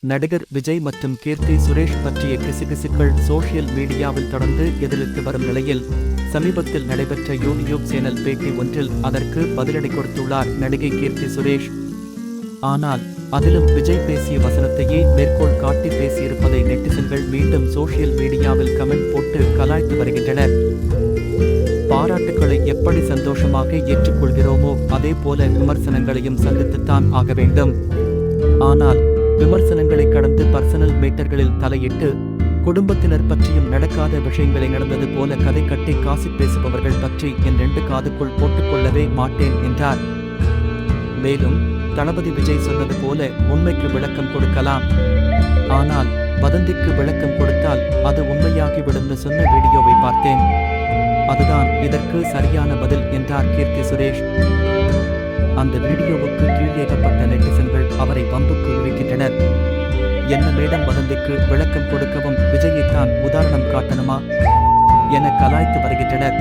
நடிகர் விஜய் மற்றும் கீர்த்தி சுரேஷ் பற்றிய கிசுகிசுக்கள் சோஷியல் மீடியாவில் தொடர்ந்து எதிரொலித்து வரும் நிலையில் சமீபத்தில் நடைபெற்ற யூடியூப் சேனல் பேட்டி ஒன்றில் அதற்கு பதிலடி கொடுத்துள்ளார் நடிகை கீர்த்தி சுரேஷ். ஆனால் அதிலும் விஜய் பேசிய வசனத்தையே மேற்கோள் காட்டி பேசியிருப்பதை நெட்டிசன்கள் மீண்டும் சோஷியல் மீடியாவில் கமெண்ட் போட்டு கலாய்த்து வருகின்றனர். பாராட்டுக்களை எப்படி சந்தோஷமாக ஏற்றுக்கொள்கிறோமோ அதே போல விமர்சனங்களையும் சந்தித்துத்தான் ஆக வேண்டும். ஆனால் விமர்சனங்களை கடந்து பர்சனல் மேட்டர்களில் தலையிட்டு குடும்பத்தினர் பற்றியும் நடக்காத விஷயங்களை நடந்தது போல கதை கட்டி காசி பேசுபவர்கள் பற்றி என் 2 காதுக்குள் போட்டுக்கொள்ளவே மாட்டேன் என்றார். மேலும் தளபதி விஜய் சொன்னது போல உண்மைக்கு விளக்கம் கொடுக்கலாம், ஆனால் வதந்திக்கு விளக்கம் கொடுத்தால் அது உண்மையாகிவிடும் சொன்ன வீடியோவை பார்த்தேன். அதுதான் இதற்கு சரியான பதில் என்றார் கீர்த்தி சுரேஷ். அந்த வீடியோவுக்கு கீழேகப்பட்ட நெட்டிசன்கள் அவரை வம்புக்கு இழுக்கின்றனர். என்ன மேடம், வதந்திக்கு விளக்கம் கொடுக்கவும் விஜயைத்தான் உதாரணம் காட்டணுமா என கலாய்த்து வருகின்றனர்.